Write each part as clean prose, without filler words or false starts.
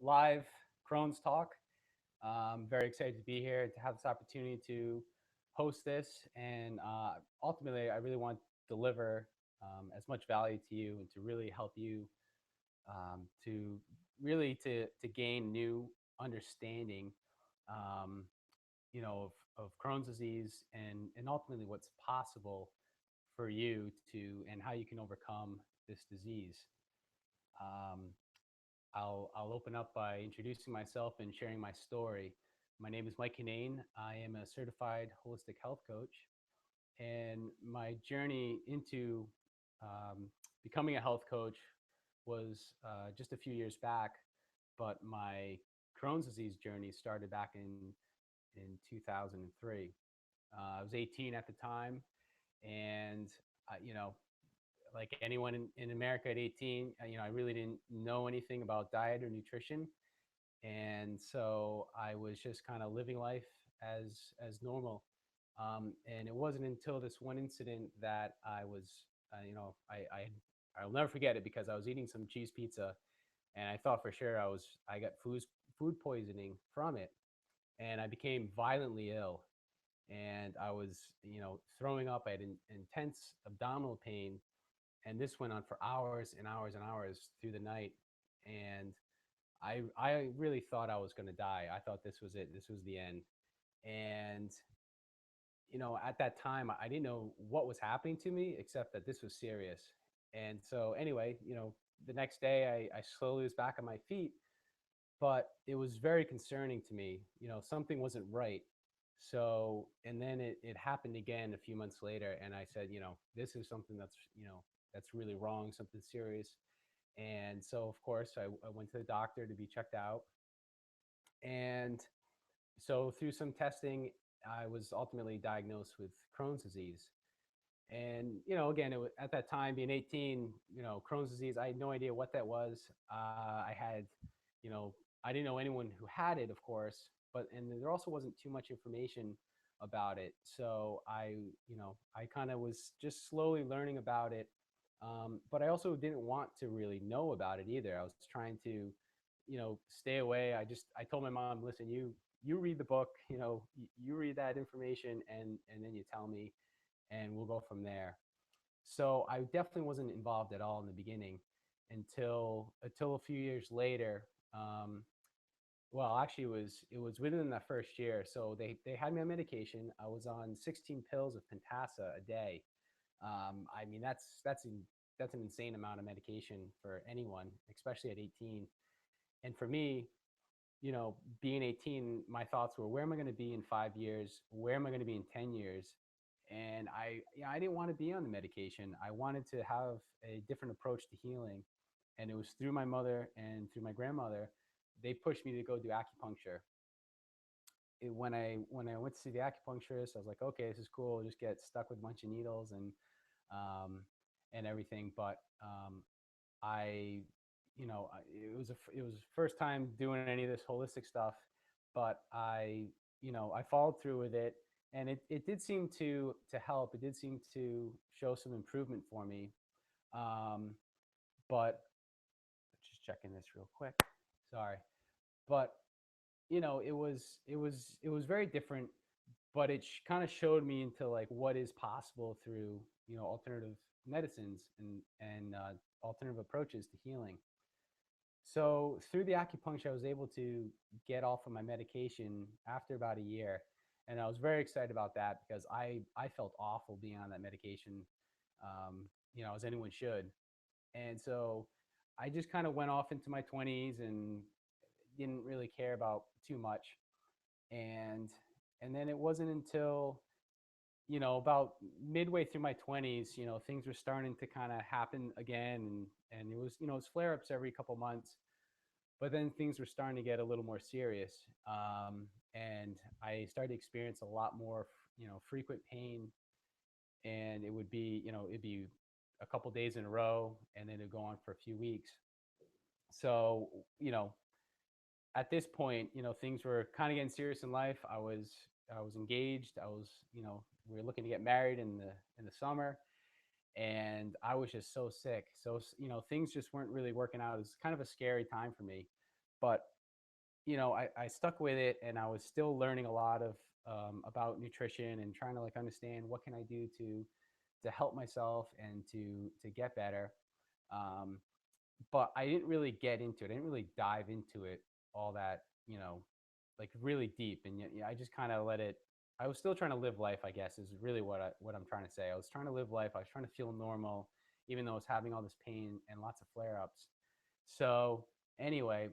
live Crohn's talk. I'm very excited to be here to have this opportunity to host this, and ultimately, I really want to deliver as much value to you and to really help you to to gain new understanding, um, of Crohn's disease and ultimately what's possible for you to and how you can overcome this disease. Um, I'll open up by introducing myself and sharing my story. My name is Mike Kinnane. I am a certified holistic health coach, and my journey into becoming a health coach was just a few years back. But my Crohn's disease journey started back in 2003. I was 18 at the time, and you know, like anyone in America at 18, I really didn't know anything about diet or nutrition, and so I was just kind of living life as normal. And it wasn't until this one incident that I was, I'll never forget it because I was eating some cheese pizza, and I thought for sure I got food poisoning from it, and I became violently ill, and I was throwing up. I had intense abdominal pain, and this went on for hours and hours and hours through the night. And I really thought I was going to die. I thought this was it. This was the end. And at that time, I didn't know what was happening to me except that this was serious. And so anyway, the next day I slowly was back on my feet, but it was very concerning to me. Something wasn't right. So, and then it happened again a few months later, and I said, this is something that's really wrong, something serious. And so, of course, I went to the doctor to be checked out. And so, through some testing, I was ultimately diagnosed with Crohn's disease. And, again, at that time, being 18, Crohn's disease, I had no idea what that was. You know, I didn't know anyone who had it, of course, and there also wasn't too much information about it. So I kind of was just slowly learning about it. But I also didn't want to really know about it either. I was trying to, stay away. I told my mom, listen, you read the book, you read that information, and then you tell me, and we'll go from there. So I definitely wasn't involved at all in the beginning until a few years later. Well, actually, it was within that first year. So they had me on medication. I was on 16 pills of Pentasa a day. I mean, that's an insane amount of medication for anyone, especially at 18. And for me, being 18, my thoughts were, where am I going to be in 5 years? Where am I going to be in 10 years? And I didn't want to be on the medication. I wanted to have a different approach to healing. And it was through my mother and through my grandmother. They pushed me to go do acupuncture. When I went to see the acupuncturist, I was like, okay, this is cool. I'll just get stuck with a bunch of needles um, and everything. But I, it was first time doing any of this holistic stuff, but I followed through with it, and it did seem to help. It did seem to show some improvement for me. Um, but just checking this real quick. Sorry, but it was very different, but it kind of showed me into like what is possible through alternative medicines and alternative approaches to healing. So through the acupuncture, I was able to get off of my medication after about a year, and I was very excited about that because I felt awful being on that medication, as anyone should. And so I just kind of went off into my 20s and didn't really care about too much. And and then it wasn't until about midway through my 20s, things were starting to kind of happen again, and it was flare ups every couple months. But then things were starting to get a little more serious, and I started to experience a lot more, frequent pain, and it'd be a couple days in a row, and then it'd go on for a few weeks. So, at this point, things were kind of getting serious in life. I was engaged. We were looking to get married in the summer, and I was just so sick. So things just weren't really working out. It was kind of a scary time for me, but I stuck with it, and I was still learning a lot of about nutrition and trying to like understand what can I do to help myself and to get better. Um, but I didn't really get into it. I didn't really dive into it all that, like really deep. And I just kind of let it. I was still trying to live life, I guess, is really what I'm trying to say. I was trying to live life. I was trying to feel normal, even though I was having all this pain and lots of flare ups. So anyway,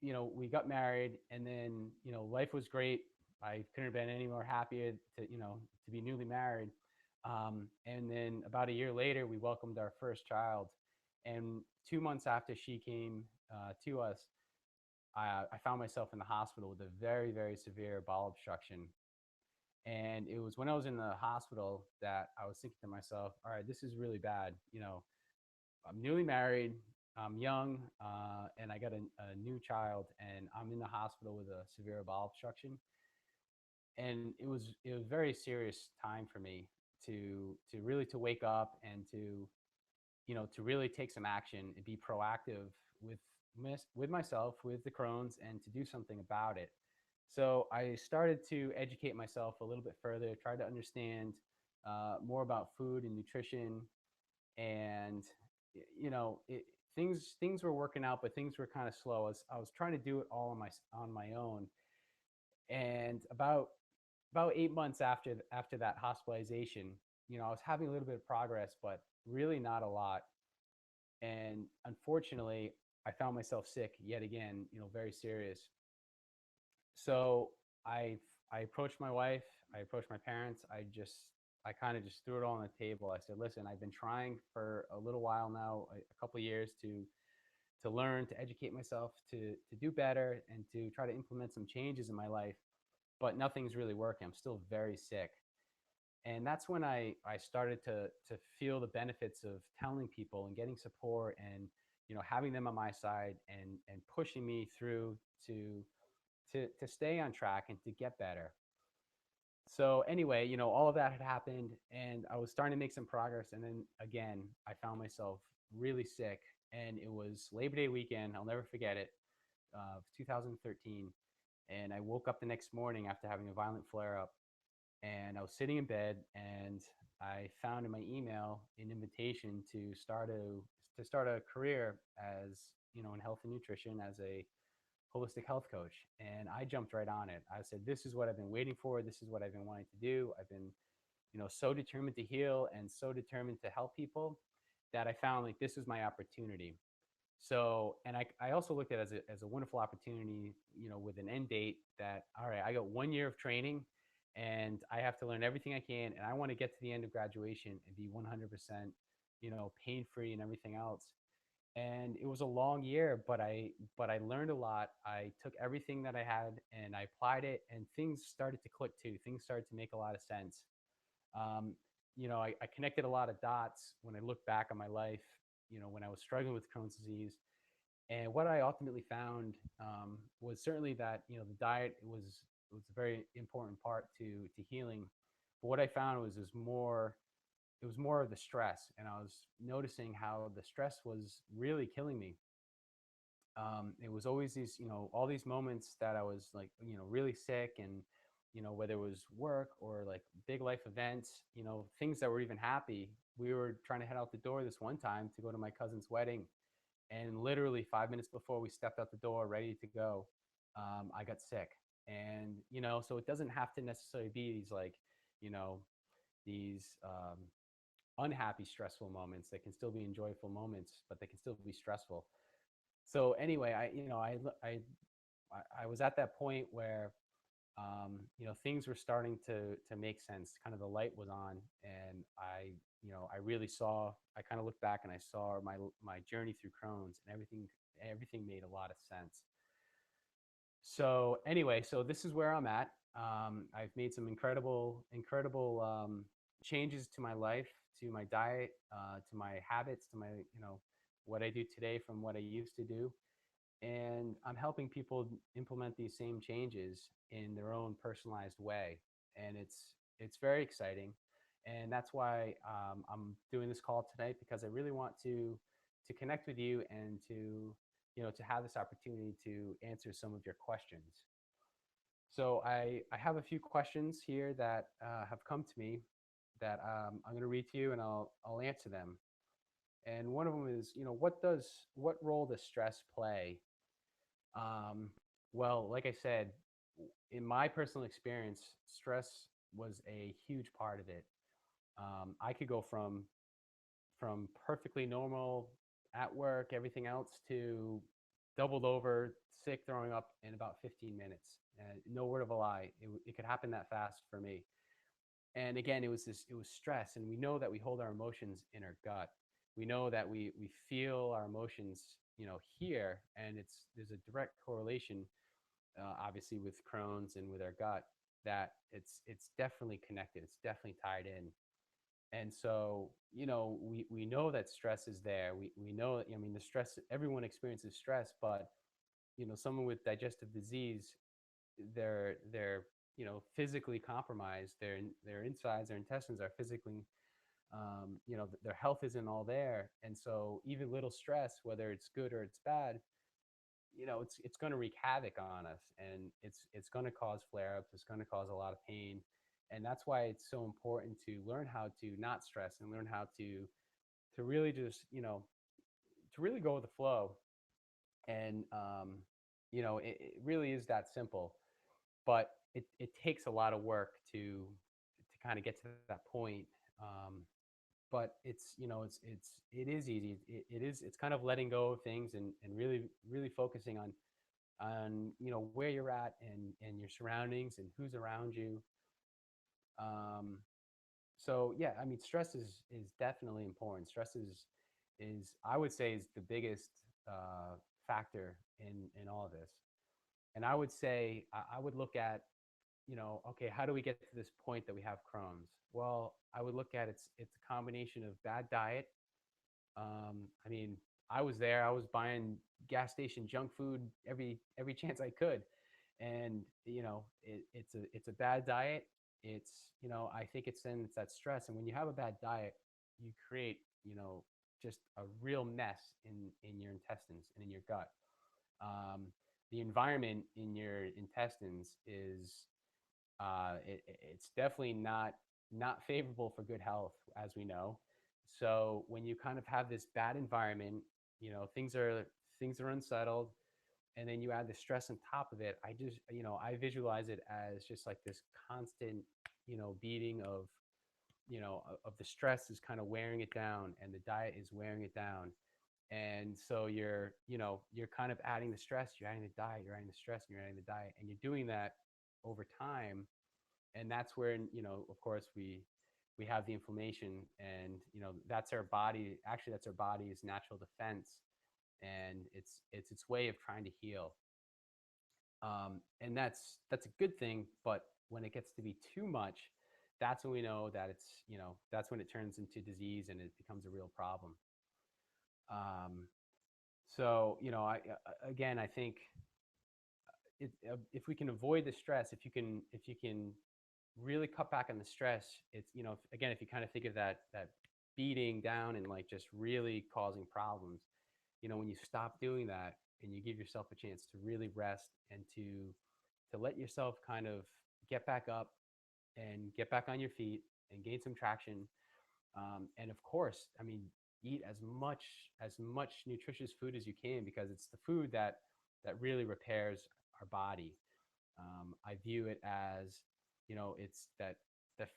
we got married, and then life was great. I couldn't have been any more happier to be newly married. And then about a year later, we welcomed our first child. And 2 months after she came to us, I found myself in the hospital with a very, very severe bowel obstruction. And it was when I was in the hospital that I was thinking to myself, all right, this is really bad. I'm newly married, I'm young, and I got a new child, and I'm in the hospital with a severe bowel obstruction. And it was very serious time for me to really to wake up and to really take some action and be proactive with with myself, with the Crohn's, and to do something about it. So I started to educate myself a little bit further, try to understand more about food and nutrition, and things were working out, but things were kind of slow. I was trying to do it all on my own, and about 8 months after that hospitalization, I was having a little bit of progress, but really not a lot. And unfortunately, I found myself sick yet again, very serious. So I I approached my wife, I approached my parents. I kind of just threw it all on the table. I said, "Listen, I've been trying for a little while now, a couple of years to learn, to educate myself, to do better, and to try to implement some changes in my life, but nothing's really working. I'm still very sick." And that's when I started to feel the benefits of telling people and getting support, and having them on my side, and pushing me through to to stay on track and to get better. So anyway, all of that had happened, and I was starting to make some progress. And then again, I found myself really sick, and it was Labor Day weekend. I'll never forget it, 2013. And I woke up the next morning after having a violent flare up, and I was sitting in bed, and I found in my email an invitation to start a career as in health and nutrition as a holistic health coach. And I jumped right on it. I said, this is what I've been waiting for. This is what I've been wanting to do. I've been so determined to heal and so determined to help people that I found like this is my opportunity. So, and I also looked at it as a wonderful opportunity, with an end date that, all right, I got 1 year of training, and I have to learn everything I can. And I want to get to the end of graduation and be 100%, pain free and everything else. And it was a long year, but I learned a lot. I took everything that I had and I applied it, and things started to click too. Things started to make a lot of sense. Um, I connected a lot of dots when I look back on my life, when I was struggling with Crohn's disease. And what I ultimately found was certainly that the diet was a very important part to healing. But what I found was more of the stress, and I was noticing how the stress was really killing me. It was always these, all these moments that I was like, really sick, and whether it was work or like big life events, things that were even happy. We were trying to head out the door this one time to go to my cousin's wedding, and literally 5 minutes before we stepped out the door, ready to go, I got sick. And so it doesn't have to necessarily be these like, you know, these unhappy, stressful moments. They can still be enjoyable moments, but they can still be stressful. So anyway, I was at that point where things were starting to make sense. Kind of the light was on, and I really saw. I kind of looked back and I saw my journey through Crohn's, and everything made a lot of sense. So anyway, so this is where I'm at. I've made some incredible changes to my life, to my diet, to my habits, to my what I do today from what I used to do, and I'm helping people implement these same changes in their own personalized way. And it's very exciting. And that's why I'm doing this call tonight, because I really want to connect with you and to have this opportunity to answer some of your questions. So I have a few questions here that have come to me that I'm going to read to you, and I'll answer them. And one of them is, what role does stress play? Um, well, like I said, in my personal experience, stress was a huge part of it. I could go from perfectly normal at work, everything else, to doubled over, sick, throwing up in about 15 minutes. No word of a lie, it could happen that fast for me. And again, it was stress, and we know that we hold our emotions in our gut. We know that we feel our emotions, here, and there's a direct correlation, obviously, with Crohn's and with our gut, that it's definitely connected. It's definitely tied in. And so, we know that stress is there. We know, I mean, the stress, everyone experiences stress, but someone with digestive disease, they're physically compromised. Their insides, their intestines are physically, their health isn't all there. And so even little stress, whether it's good or it's bad, it's going to wreak havoc on us, and it's going to cause flare-ups. It's going to cause a lot of pain. And that's why it's so important to learn how to not stress, and learn how to really just, to really go with the flow. And it really is that simple. But it takes a lot of work to kind of get to that point. But it is easy. It's kind of letting go of things, and really focusing on where you're at, and your surroundings, and who's around you. um, so yeah, I mean, stress is definitely important. Stress is, I would say, is the biggest factor in all of this. And I would say, I would look at, okay, how do we get to this point that we have Crohn's? Well, I would look at, it's a combination of bad diet. I mean, I was there. I was buying gas station junk food every chance I could, and it's a bad diet. I think it's that stress, and when you have a bad diet, you create, just a real mess in your intestines and in your gut. Um, the environment in your intestines is, it's definitely not favorable for good health, as we know. So when you kind of have this bad environment, things are unsettled, and then you add the stress on top of it. I visualize it as just like this constant, beating of the stress is kind of wearing it down, and the diet is wearing it down. And so you're kind of adding the stress, you're adding the diet, you're adding the stress, and you're adding the diet, and you're doing that over time. And that's where, of course, we have the inflammation. And that's our body, actually, that's our body's natural defense, and it's way of trying to heal. And that's a good thing. But when it gets to be too much, that's when we know that that's when it turns into disease, and it becomes a real problem. um, so, again, I think, if we can avoid the stress, if you can really cut back on the stress, it's, again, if you kind of think of that beating down, and like just really causing problems, when you stop doing that, and you give yourself a chance to really rest, and to let yourself kind of get back up, and get back on your feet, and gain some traction. And of course, I mean, eat as much nutritious food as you can, because it's the food that really repairs our body. I view it as, it's that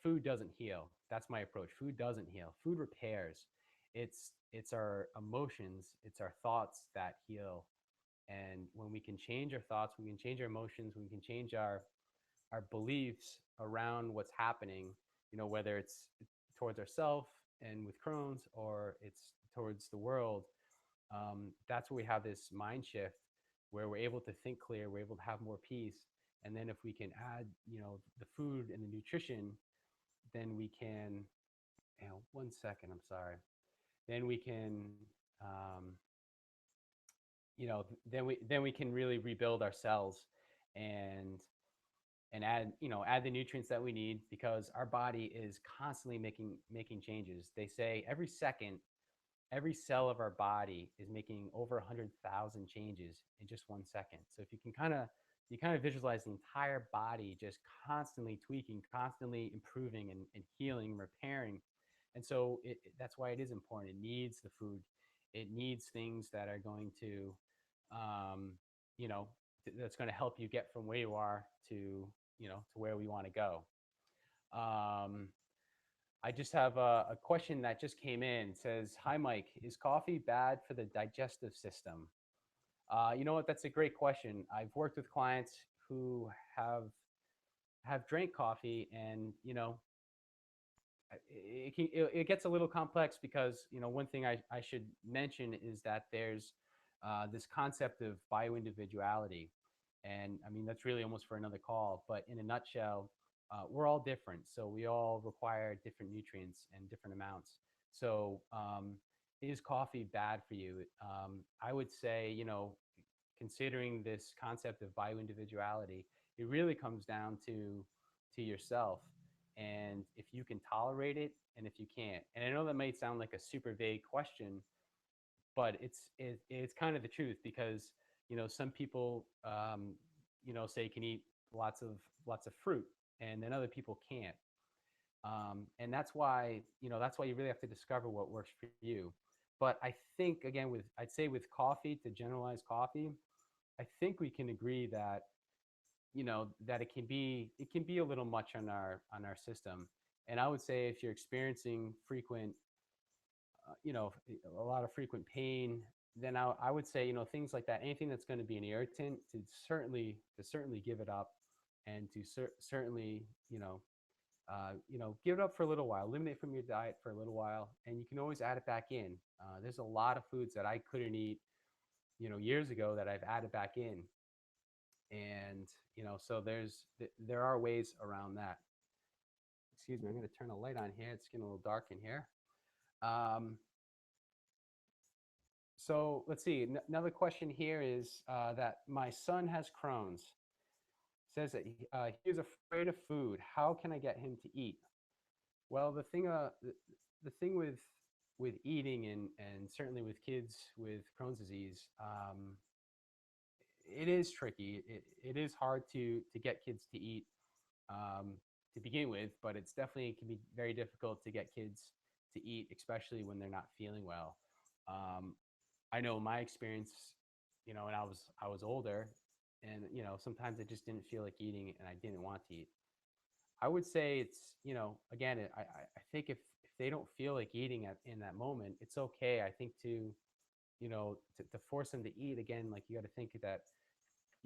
food doesn't heal. That's my approach. Food doesn't heal. Food repairs. It's our emotions, it's our thoughts that heal. And when we can change our thoughts, we can change our emotions, we can change our beliefs around what's happening, whether it's towards ourselves and with Crohn's, or it's towards the world. That's where we have this mind shift, where we're able to think clear, we're able to have more peace. And then if we can add, the food and the nutrition, then we can, 1 second, I'm sorry. Then we can, um, then we can really rebuild our cells. And and add the nutrients that we need, because our body is constantly making changes. They say every second, every cell of our body is making over 100,000 changes in just 1 second. So if you kind of visualize the entire body just constantly tweaking, constantly improving, and healing, repairing. And so that's why it is important. It needs the food. It needs things that are going to, um, you know, that's going to help you get from where you are to, to where we want to go. Um, I just have a question that just came in. It says, "Hi, Mike. Is coffee bad for the digestive system?" You know what? That's a great question. I've worked with clients who have drank coffee, and it gets a little complex, because one thing I should mention is that there's this concept of bioindividuality, and I mean that's really almost for another call. But in a nutshell, we're all different, so we all require different nutrients and different amounts. So is coffee bad for you? I would say, considering this concept of bioindividuality, it really comes down to yourself, and if you can tolerate it and if you can't. And I know that might sound like a super vague question, but it's kind of the truth, because some people say can eat lots of fruit, and then other people can't. And that's why you really have to discover what works for you. But I think, again, I'd say with coffee, to generalize coffee, I think we can agree that that it can be a little much on our system. And I would say if you're experiencing frequent a lot of frequent pain, then I would say things like that, anything that's going to be an irritant, to certainly give it up, and to certainly give it up for a little while, eliminate from your diet for a little while, and you can always add it back in. There's a lot of foods that I couldn't eat years ago that I've added back in. And so there are ways around that. Excuse me, I'm going to turn a light on here. It's getting a little dark in here. um, so let's see. Another question here is that my son has Crohn's. Says that he is afraid of food. How can I get him to eat? Well, the thing with eating, and certainly with kids with Crohn's disease, it is tricky. It is hard to get kids to eat, um, to begin with, but it's definitely, it can be very difficult to get kids to eat, especially when they're not feeling well. Um, I know my experience, when I was older, and sometimes I just didn't feel like eating, and I didn't want to eat. I would say it's, again, I think if they don't feel like eating in that moment, it's okay. I think to force them to eat again, like, you got to think that,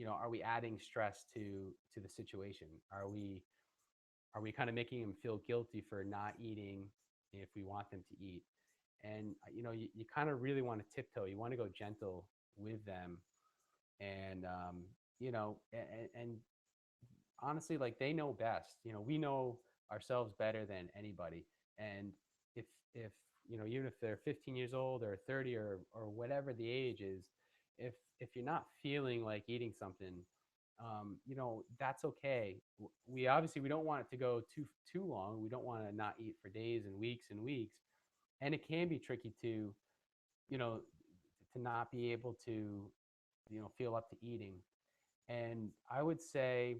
are we adding stress to the situation? Are we kind of making them feel guilty for not eating if we want them to eat? And you kind of really want to tiptoe. You want to go gentle with them, and and honestly, like, they know best. We know ourselves better than anybody. And if even if they're 15 years old or 30, or whatever the age is, if you're not feeling like eating something, that's okay. We obviously, we don't want it to go too long. We don't want to not eat for days and weeks, and it can be tricky you know to not be able to feel up to eating. And I would say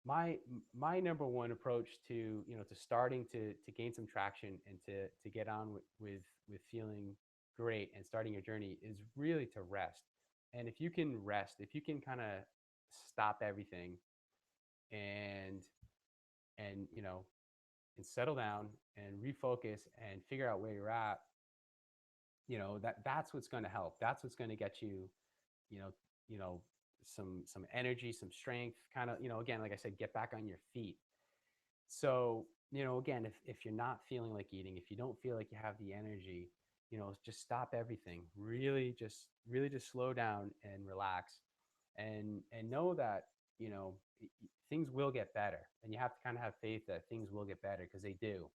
my my number one approach to starting to gain some traction, and to get on with feeling great and starting your journey, is really to rest. And if you can rest, if you can kind of stop everything, and and and settle down and refocus and figure out where you're at, that's what's going to help. That's what's going to get you, you know you know some energy, some strength, kind of, again, like I said, get back on your feet. So again, if you're not feeling like eating, if you don't feel like you have the energy, just stop everything. Really just slow down and relax, and know that things will get better. And you have to kind of have faith that things will get better, because they do.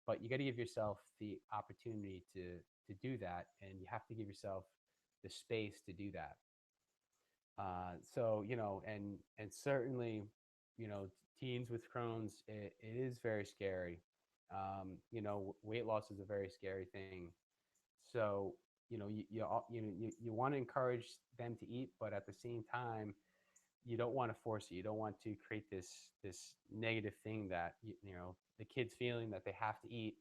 But you got to give yourself the opportunity to do that, and you have to give yourself the space to do that. So and certainly, teens with Crohn's, it is very scary. Weight loss is a very scary thing. So, you want to encourage them to eat, but at the same time, you don't want to force it. You don't want to create this negative thing that the kid's feeling that they have to eat,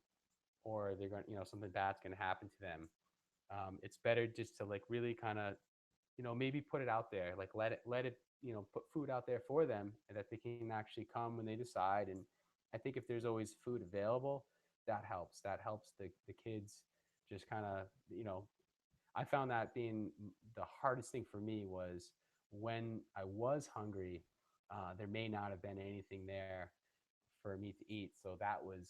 or they're going, something bad's going to happen to them. It's better just to like really kind of, maybe put it out there, like let it, put food out there for them, and that they can actually come when they decide. And I think if there's always food available, that helps. That helps the kids just kind of, I found that being the hardest thing for me was when I was hungry, there may not have been anything there for me to eat. So that was,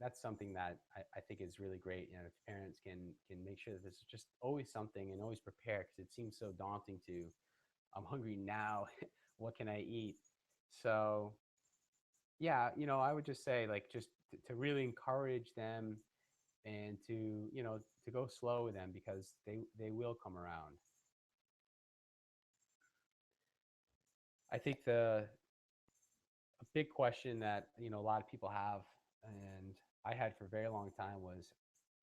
that's something that I think is really great. If parents can make sure that this is just always something and always prepare, because it seems so daunting to, I'm hungry now, what can I eat? So yeah, I would just say like just to really encourage them, and to go slow with them, because they will come around. I think the a big question that a lot of people have, and I had for a very long time, was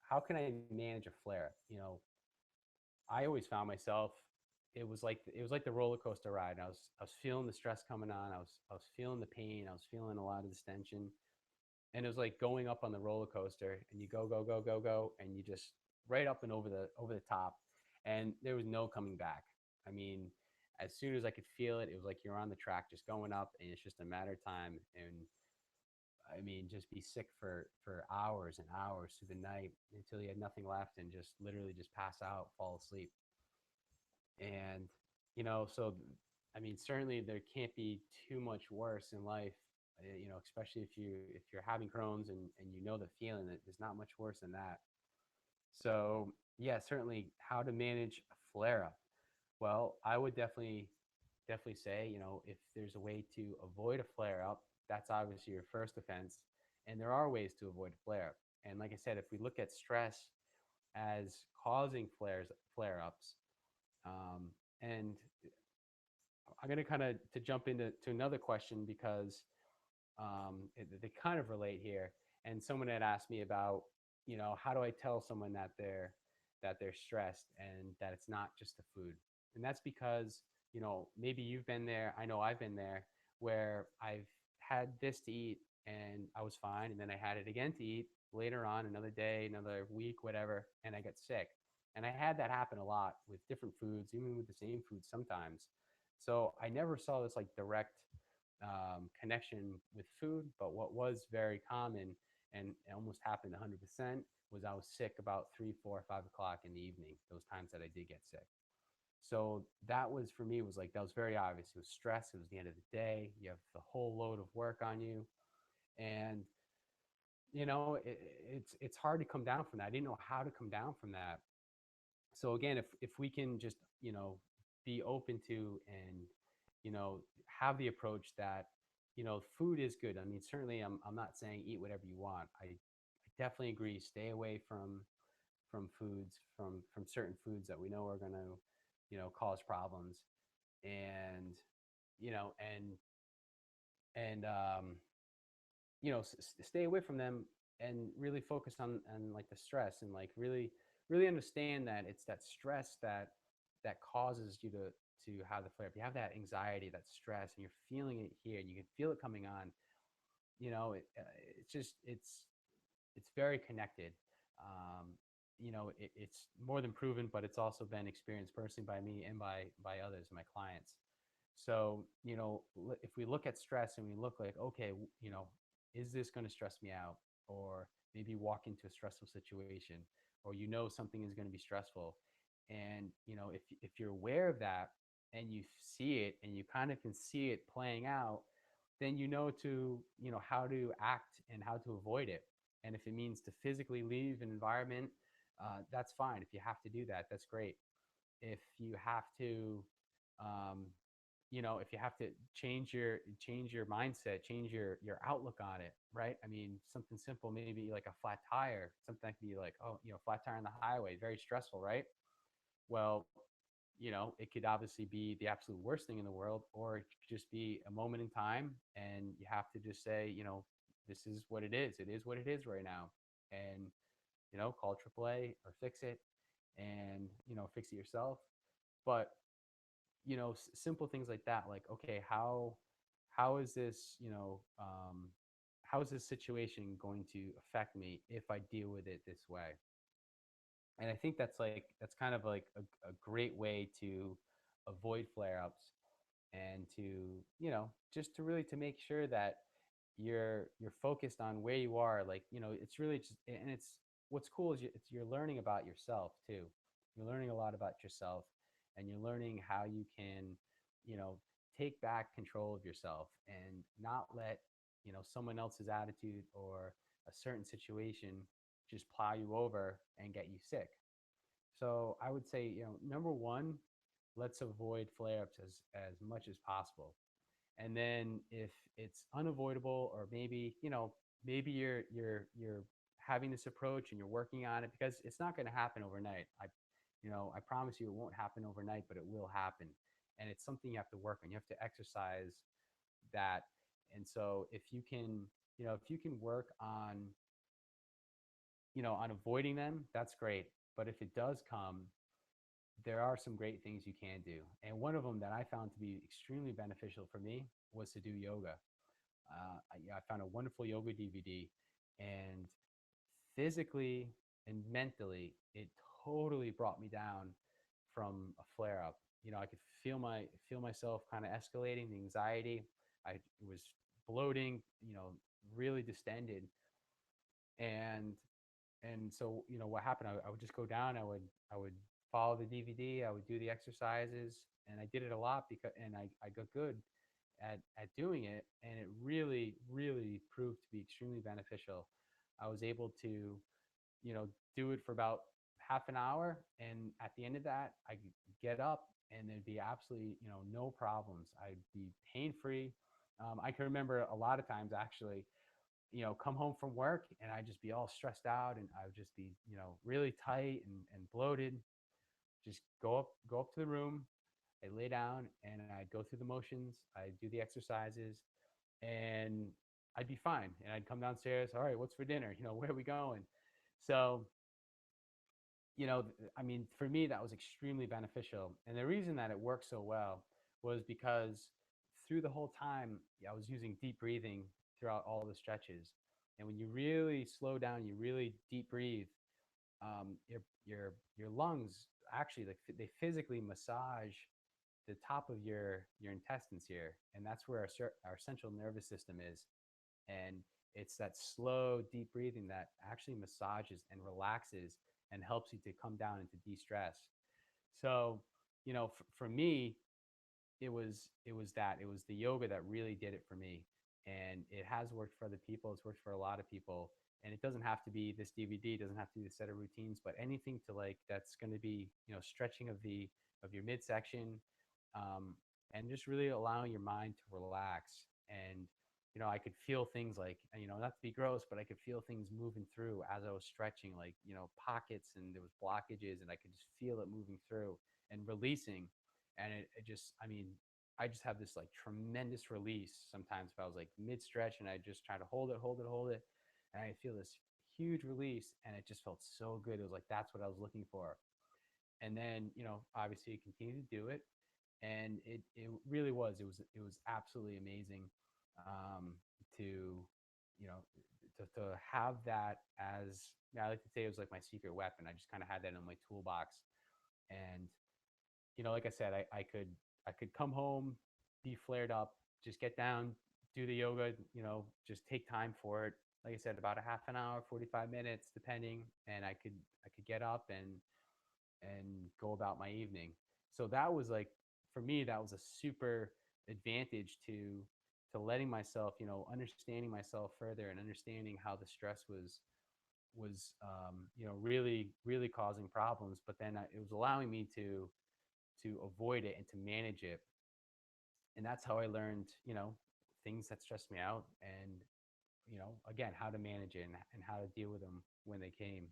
how can I manage a flare? I always found myself, it was like the roller coaster ride. I was feeling the stress coming on. I was feeling the pain. I was feeling a lot of this tension, and it was like going up on the roller coaster, and you go go go go go, and you just right up and over the top, and there was no coming back. I mean, as soon as I could feel it, it was like you're on the track just going up, and it's just a matter of time. And I mean, just be sick for hours and hours through the night until you had nothing left, and just literally just pass out, fall asleep. And so I mean, certainly there can't be too much worse in life, especially if you're having Crohn's, and the feeling that there's not much worse than that. So yeah, certainly how to manage a flare up. Well, I would definitely say, if there's a way to avoid a flare up, that's obviously your first defense. And there are ways to avoid a flare up. And like I said, if we look at stress as causing flare ups, and I'm going to kind of to jump into another question, because they kind of relate here. And someone had asked me about, how do I tell someone that they're stressed, and that it's not just the food? And that's because, maybe you've been there. I know I've been there, where I've had this to eat and I was fine, and then I had it again to eat later on, another day, another week, whatever, and I got sick. And I had that happen a lot with different foods, even with the same food sometimes. So I never saw this like direct connection with food. But what was very common, and it almost happened 100%, was I was sick about 3, 4, 5 o'clock in the evening, those times that I did get sick. So that was, for me, was like, that was very obvious. It was stress. It was the end of the day. You have the whole load of work on you. And, it's hard to come down from that. I didn't know how to come down from that. So again, if we can just, be open to, and, have the approach that, food is good. I mean, certainly I'm not saying eat whatever you want. I definitely agree. Stay away from certain foods that we know are going to, cause problems. And, you know, and, and stay away from them, and really focus on like the stress, and like really understand that it's that stress that causes you to have the flare. If you have that anxiety, that stress, and you're feeling it here, and you can feel it coming on, it's just it's very connected. It's more than proven, but it's also been experienced personally by me, and by others, my clients. So, if we look at stress, and we look like, okay, is this going to stress me out? Or maybe walk into a stressful situation, or something is going to be stressful. And, if you're aware of that, and you see it, and you kind of can see it playing out, then how to act and how to avoid it. And if it means to physically leave an environment, that's fine. If you have to do that, that's great. If you have to, um, if you have to change your mindset, change your outlook on it, right? I mean, something simple, maybe like a flat tire, something that could be like, oh, flat tire on the highway, very stressful, right? Well, it could obviously be the absolute worst thing in the world, or it could just be a moment in time, and you have to just say, this is what it is. It is what it is right now, and call AAA or fix it, and fix it yourself. But simple things like that, like, okay, how is this, how is this situation going to affect me if I deal with it this way? And I think that's kind of like a great way to avoid flare-ups, and to just to really to make sure that you're focused on where you are. Like, it's really just, and it's what's cool is you're learning about yourself too. You're learning a lot about yourself, and you're learning how you can you know take back control of yourself, and not let someone else's attitude or a certain situation just plow you over and get you sick. So I would say, number one, let's avoid flare-ups as much as possible. And then if it's unavoidable, or maybe you're having this approach and you're working on it, because it's not going to happen overnight. I promise you it won't happen overnight, but it will happen. And it's something you have to work on. You have to exercise that. And so if you can work on avoiding them, that's great. But if it does come, there are some great things you can do. And one of them that I found to be extremely beneficial for me was to do yoga. I found a wonderful yoga DVD, and physically and mentally, it totally brought me down from a flare up. I could feel myself kind of escalating, the anxiety. I was bloating, really distended, and so what happened, I would just go down, I would follow the DVD, I would do the exercises, and I did it a lot, and I got good at doing it, and it really really proved to be extremely beneficial. I was able to do it for about half an hour, and at the end of that, I could get up and there'd be absolutely no problems. I'd be pain free. I can remember a lot of times, actually, come home from work, and I'd just be all stressed out, and I would just be, really tight and bloated. Just go up to the room, I'd lay down, and I'd go through the motions, I'd do the exercises, and I'd be fine. And I'd come downstairs, all right, what's for dinner? Where are we going? So, I mean, for me, that was extremely beneficial. And the reason that it worked so well was because through the whole time, I was using deep breathing throughout all the stretches. And when you really slow down, you really deep breathe, your lungs actually, like, they physically massage the top of your intestines here, and that's where our central nervous system is. And it's that slow deep breathing that actually massages and relaxes and helps you to come down and to de-stress. So for me, it was the yoga that really did it for me, and it has worked for other people. It's worked for a lot of people, and it doesn't have to be this DVD, it doesn't have to be the set of routines, but anything to, like, that's going to be stretching of your midsection, um, and just really allowing your mind to relax. And I could feel things like, not to be gross, but I could feel things moving through as I was stretching, like, pockets, and there was blockages, and I could just feel it moving through and releasing. And it just, I mean, I just have this, like, tremendous release sometimes if I was like mid stretch, and I just try to hold it, and I feel this huge release, and it just felt so good. It was like, that's what I was looking for. And then obviously you continue to do it, and it really was absolutely amazing, to to have that as, I like to say, it was like my secret weapon. I just kind of had that in my toolbox. And like I said, I could come home, be flared up, just get down, do the yoga, just take time for it. Like I said, about a half an hour, 45 minutes, depending, and I could get up and go about my evening. So that was, like, for me, that was a super advantage to letting myself, understanding myself further, and understanding how the stress was really really causing problems. But then it was allowing me to avoid it and to manage it. And that's how I learned, things that stressed me out, and again, how to manage it, and how to deal with them when they came.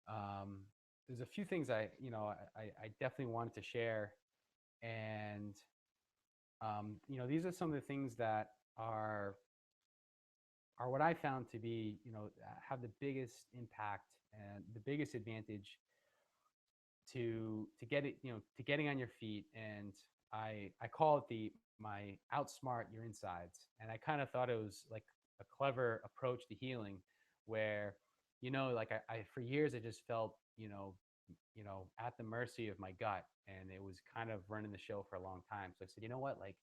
um, there's a few things I definitely wanted to share, and these are some of the things that are what I found to be, have the biggest impact and the biggest advantage to get it, to getting on your feet. And I call it the my outsmart your insides. And I kind of thought it was like a clever approach to healing, where, like I for years I just felt, at the mercy of my gut, and it was kind of running the show for a long time. So I said, you know what, like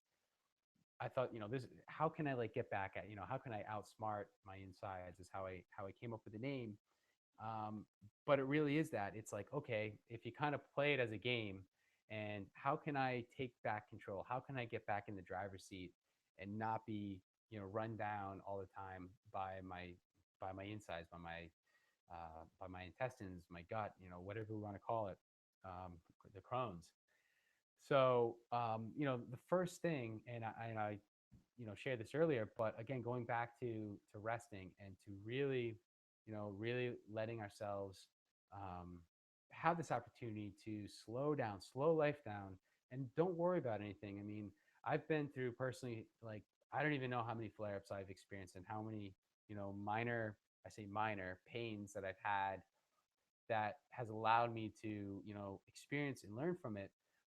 I thought, this, how can I like get back at, how can I outsmart my insides is how I came up with the name. um, but it really is that. It's like, okay, if you kind of play it as a game, and how can I take back control? How can I get back in the driver's seat and not be, run down all the time by my insides, by my intestines, my gut, whatever we want to call it, the Crohn's. So, the first thing, and I shared this earlier, but again, going back to resting and to really, really letting ourselves um, have this opportunity to slow down, slow life down, and don't worry about anything. I mean, I've been through personally, like, I don't even know how many flare-ups I've experienced and how many, minor, I say minor pains that I've had that has allowed me to, experience and learn from it.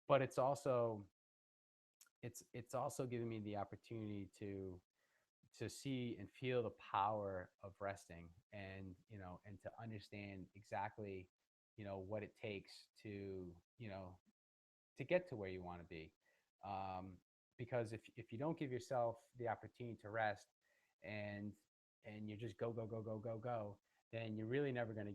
But it's also given me the opportunity to see and feel the power of resting, and and to understand exactly, what it takes to, you know to get to where you want to be. um, because if you don't give yourself the opportunity to rest, and you just go go go go go go, then you're really never going to